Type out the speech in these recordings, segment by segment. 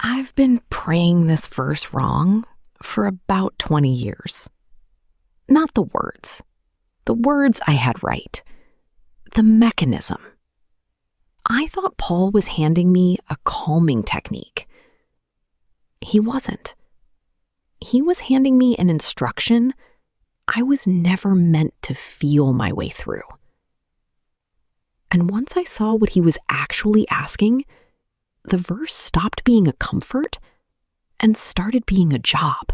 I've been praying this verse wrong for about 20 years. Not the words. The words I had right. The mechanism. I thought Paul was handing me a calming technique. He wasn't. He was handing me an instruction I was never meant to feel my way through. And once I saw what he was actually asking, the verse stopped being a comfort and started being a job.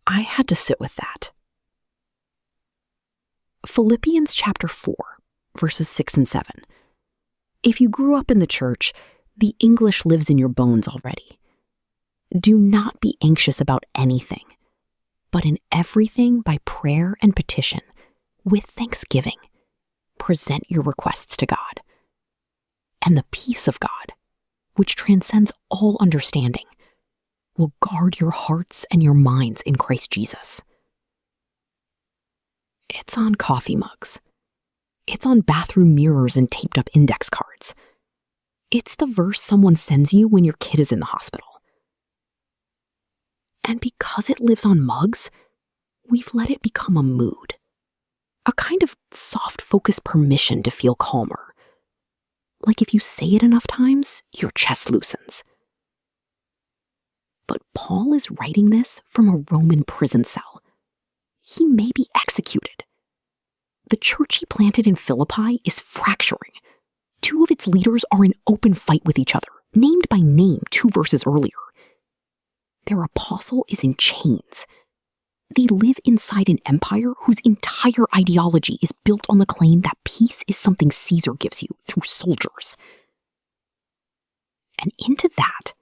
I had to sit with that. Philippians chapter 4, verses 6 and 7. If you grew up in the church, the English lives in your bones already. Do not be anxious about anything, but in everything by prayer and petition, with thanksgiving, present your requests to God. And the peace of God, which transcends all understanding, will guard your hearts and your minds in Christ Jesus. It's on coffee mugs. It's on bathroom mirrors and taped up index cards. It's the verse someone sends you when your kid is in the hospital. And because it lives on mugs, we've let it become a mood, a kind of soft-focused permission to feel calmer. Like if you say it enough times, your chest loosens. But Paul is writing this from a Roman prison cell. He may be executed. The church he planted in Philippi is fracturing. Two of its leaders are in open fight with each other, named by name 2 verses earlier. Their apostle is in chains. They live inside an empire whose entire ideology is built on the claim that peace is something Caesar gives you through soldiers. And into that,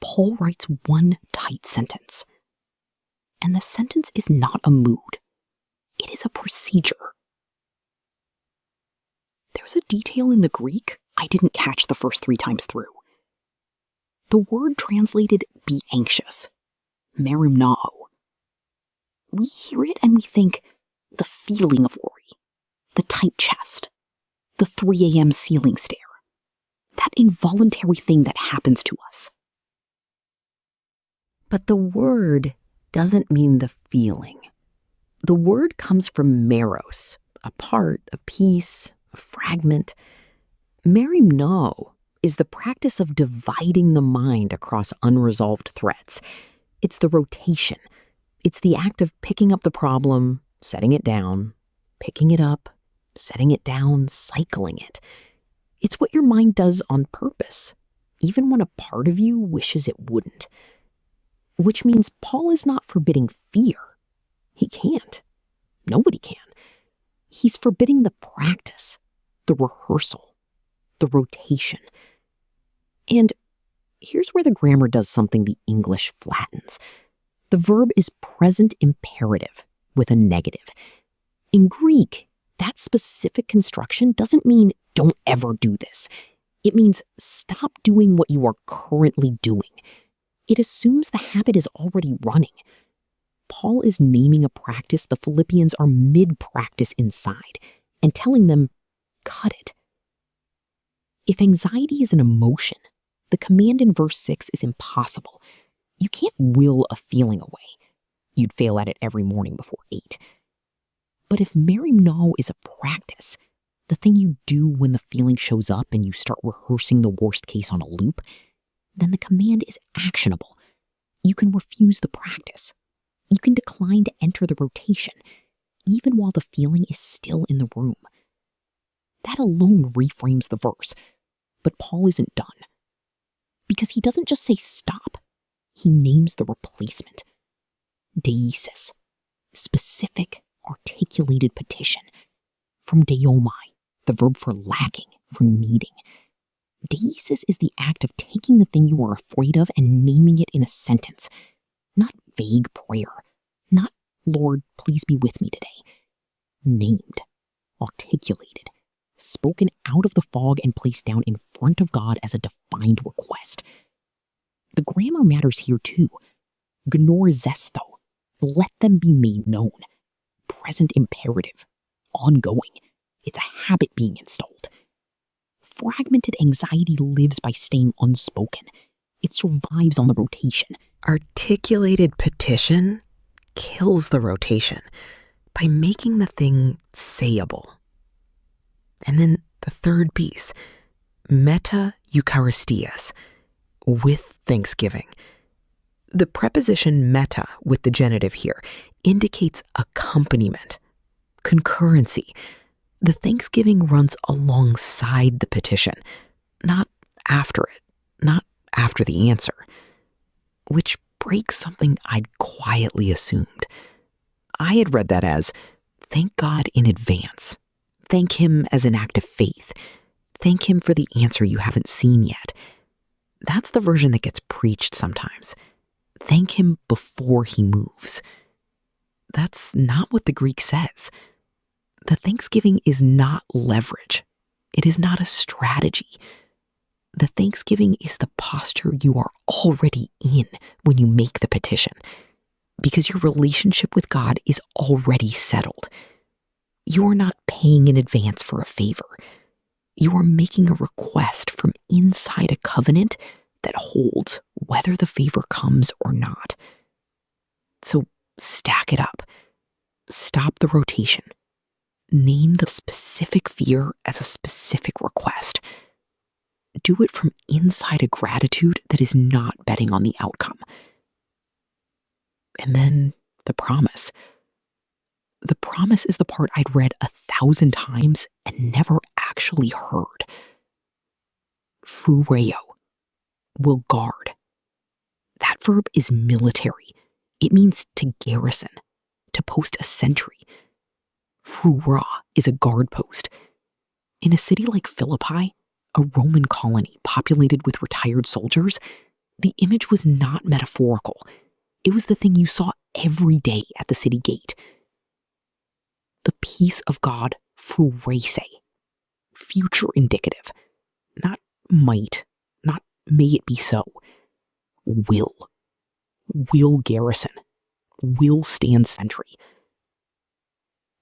Paul writes one tight sentence. And the sentence is not a mood. It is a procedure. There's a detail in the Greek I didn't catch the first 3 times through. The word translated be anxious, merimnáō. We hear it and we think the feeling of worry, the tight chest, the 3 A.M. ceiling stare, that involuntary thing that happens to us. But the word doesn't mean the feeling. The word comes from meros, a part, a piece, a fragment. Merimnáō is the practice of dividing the mind across unresolved threads. It's the rotation. It's the act of picking up the problem, setting it down, picking it up, setting it down, cycling it. It's what your mind does on purpose, even when a part of you wishes it wouldn't. Which means Paul is not forbidding fear. He can't. Nobody can. He's forbidding the practice, the rehearsal, the rotation. And here's where the grammar does something the English flattens. The verb is present imperative with a negative. In Greek, that specific construction doesn't mean don't ever do this. It means stop doing what you are currently doing. It assumes the habit is already running. Paul is naming a practice the Philippians are mid-practice inside and telling them, cut it. If anxiety is an emotion, the command in verse 6 is impossible. You can't will a feeling away. You'd fail at it every morning before 8. But if merimnáō is a practice, the thing you do when the feeling shows up and you start rehearsing the worst case on a loop, then the command is actionable. You can refuse the practice. You can decline to enter the rotation, even while the feeling is still in the room. That alone reframes the verse, but Paul isn't done. Because he doesn't just say stop. He names the replacement. Déēsis, specific, articulated petition. From déōmai, the verb for lacking, for needing. Déēsis is the act of taking the thing you are afraid of and naming it in a sentence. Not vague prayer. Not, Lord, please be with me today. Named, articulated, spoken out of the fog and placed down in front of God as a defined request. The grammar matters here too. Gnorizestho, let them be made known. Present imperative, ongoing. It's a habit being installed. fragmented anxiety lives by staying unspoken. It survives on the rotation. Articulated petition kills the rotation by making the thing sayable. And then the third piece, metà eucharistías, with thanksgiving. The preposition metà with the genitive here indicates accompaniment, concurrency. The thanksgiving runs alongside the petition, not after it, not after the answer, which breaks something I'd quietly assumed. I had read that as, thank God in advance. Thank him as an act of faith. Thank him for the answer you haven't seen yet. That's the version that gets preached sometimes. Thank him before he moves. That's not what the Greek says. The thanksgiving is not leverage. It is not a strategy. The thanksgiving is the posture you are already in when you make the petition, because your relationship with God is already settled. You are not paying in advance for a favor. You are making a request from inside a covenant that holds whether the favor comes or not. So stack it up. Stop the rotation. Name the specific fear as a specific request. Do it from inside a gratitude that is not betting on the outcome. And then the promise. The promise is the part I'd read 1,000 times and never actually heard. Phrouréō, will guard. That verb is military. It means to garrison, to post a sentry. Phrouréō is a guard post. In a city like Philippi, a Roman colony populated with retired soldiers, the image was not metaphorical. It was the thing you saw every day at the city gate. The peace of God, phrouréō, future indicative, not might, not may it be so. Will garrison, will stand sentry.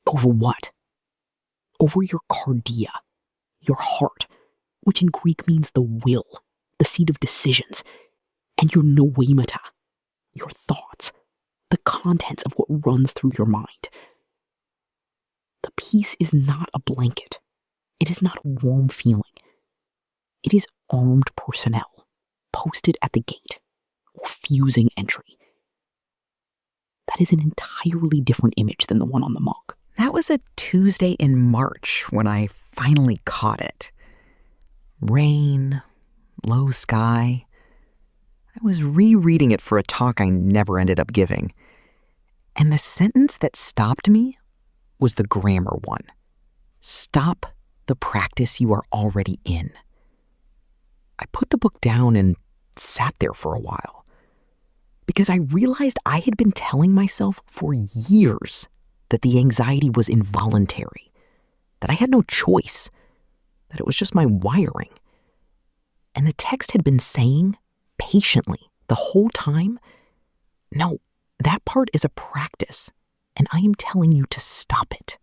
Over what? Over your cardia, your heart, which in Greek means the will, the seat of decisions, and your noēmeta, your thoughts, the contents of what runs through your mind. The peace is not a blanket. It is not a warm feeling. It is armed personnel, posted at the gate, refusing entry. That is an entirely different image than the one on the mug. That was a Tuesday in March when I finally caught it. Rain, low sky. I was rereading it for a talk I never ended up giving. And the sentence that stopped me was the grammar one. Stop the practice you are already in. I put the book down and sat there for a while, because I realized I had been telling myself for years that the anxiety was involuntary, that I had no choice, that it was just my wiring. And the text had been saying, patiently, the whole time, no, that part is a practice, and I am telling you to stop it.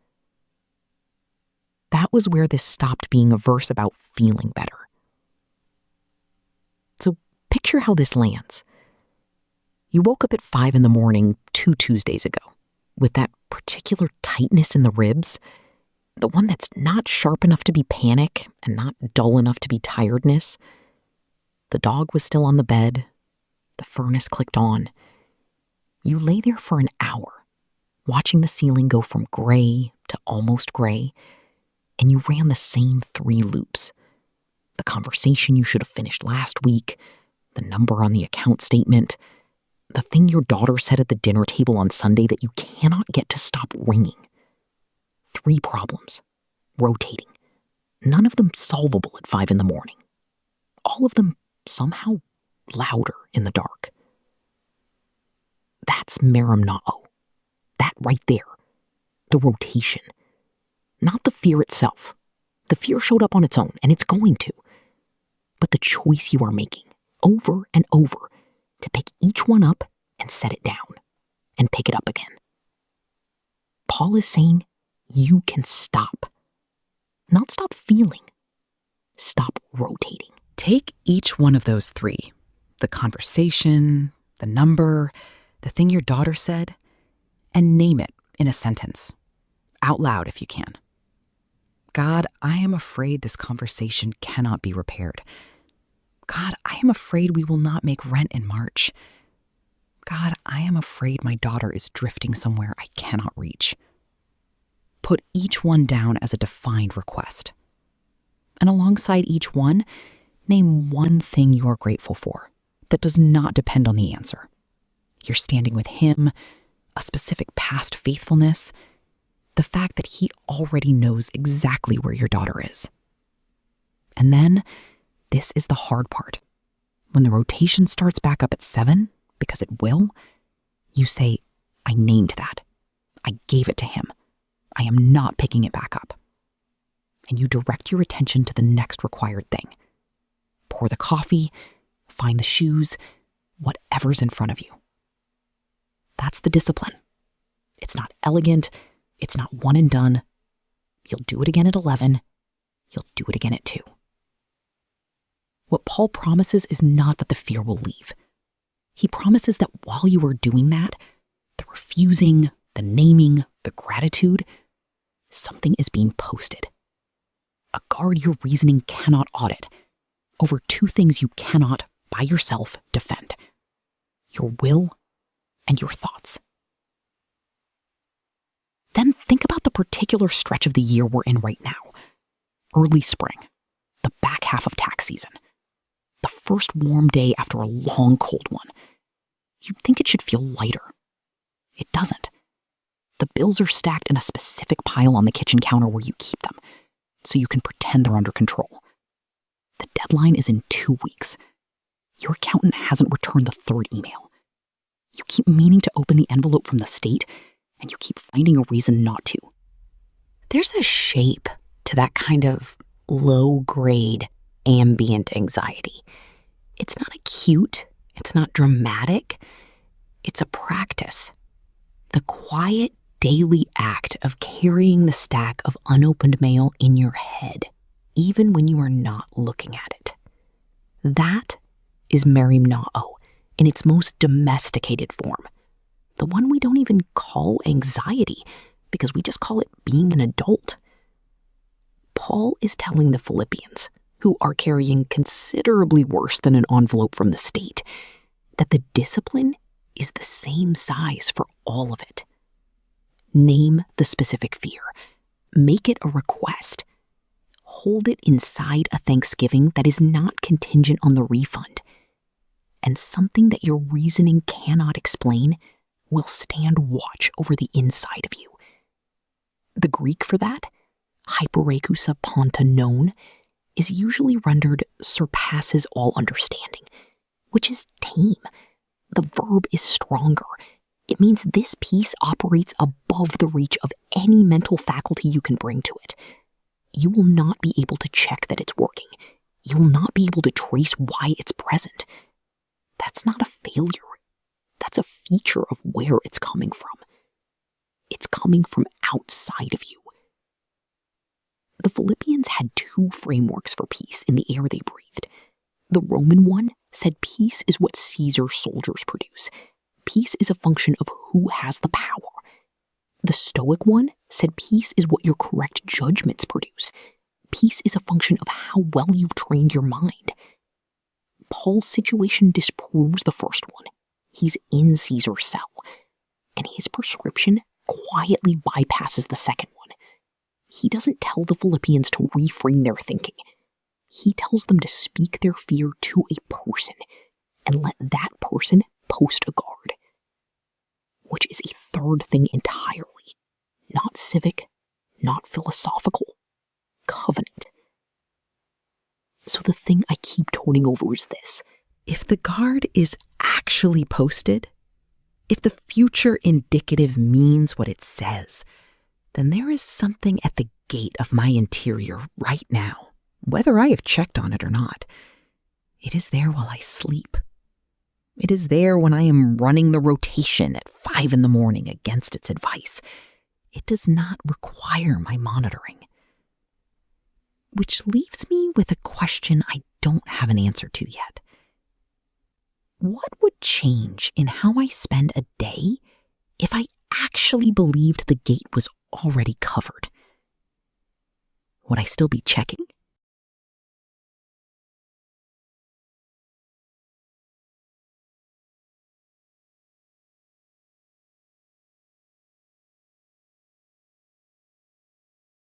That was where this stopped being a verse about feeling better. So picture how this lands. You woke up at 5 a.m. 2 Tuesdays ago, with that particular tightness in the ribs, the one that's not sharp enough to be panic and not dull enough to be tiredness. The dog was still on the bed. The furnace clicked on. You lay there for an hour, watching the ceiling go from gray to almost gray, and you ran the same 3 loops. The conversation you should have finished last week, the number on the account statement, the thing your daughter said at the dinner table on Sunday that you cannot get to stop ringing. 3 problems, rotating, none of them solvable at 5 a.m. All of them somehow louder in the dark. That's merimnáō. That right there. The rotation. Not the fear itself. The fear showed up on its own, and it's going to. But the choice you are making, over and over, to pick each one up and set it down, and pick it up again. Paul is saying you can stop. Not stop feeling. stop rotating. Take each one of those three, the conversation, the number, the thing your daughter said, and name it in a sentence, out loud if you can. God, I am afraid this conversation cannot be repaired. God, I am afraid we will not make rent in March. God, I am afraid my daughter is drifting somewhere I cannot reach. Put each one down as a defined request. And alongside each one, name one thing you are grateful for that does not depend on the answer. You're standing with him, a specific past faithfulness, the fact that he already knows exactly where your daughter is. And then, this is the hard part. When the rotation starts back up at 7, because it will, you say, I named that. I gave it to him. I am not picking it back up. And you direct your attention to the next required thing. Pour the coffee, find the shoes, whatever's in front of you. That's the discipline. It's not elegant. It's not one and done. You'll do it again at 11. You'll do it again at 2. What Paul promises is not that the fear will leave. He promises that while you are doing that, the refusing, the naming, the gratitude, something is being posted. A guard your reasoning cannot audit over 2 things you cannot, by yourself, defend: your will and your thoughts. Then think about the particular stretch of the year we're in right now. Early spring, the back half of tax season, the first warm day after a long cold one. You'd think it should feel lighter. It doesn't. The bills are stacked in a specific pile on the kitchen counter where you keep them, so you can pretend they're under control. The deadline is in 2 weeks. Your accountant hasn't returned the 3rd email. You keep meaning to open the envelope from the state, and you keep finding a reason not to. There's a shape to that kind of low-grade ambient anxiety. It's not acute, it's not dramatic, it's a practice. The quiet, daily act of carrying the stack of unopened mail in your head, even when you are not looking at it. That is merimnáō in its most domesticated form. The one we don't even call anxiety, because we just call it being an adult. Paul is telling the Philippians, who are carrying considerably worse than an envelope from the state, that the discipline is the same size for all of it. Name the specific fear. Make it a request. Hold it inside a thanksgiving that is not contingent on the refund. And something that your reasoning cannot explain will stand watch over the inside of you. The Greek for that, hyperekousa pantanon, is usually rendered surpasses all understanding, which is tame. The verb is stronger. It means this piece operates above the reach of any mental faculty you can bring to it. You will not be able to check that it's working. You will not be able to trace why it's present. That's not a failure. That's a feature of where it's coming from. It's coming from outside of you. The Philippians had 2 frameworks for peace in the air they breathed. The Roman one said peace is what Caesar's soldiers produce. Peace is a function of who has the power. The Stoic one said peace is what your correct judgments produce. Peace is a function of how well you've trained your mind. Paul's situation disproves the first one. He's in Caesar's cell, and his prescription quietly bypasses the second one. He doesn't tell the Philippians to reframe their thinking. He tells them to speak their fear to a person and let that person post a guard, which is a third thing entirely. Not civic, not philosophical, covenant. So the thing I keep toning over is this. If the guard is actually posted, if the future indicative means what it says, then there is something at the gate of my interior right now, whether I have checked on it or not. It is there while I sleep. It is there when I am running the rotation at 5 a.m. against its advice. It does not require my monitoring. Which leaves me with a question I don't have an answer to yet. What would change in how I spend a day if I actually believed the gate was already covered? Would I still be checking?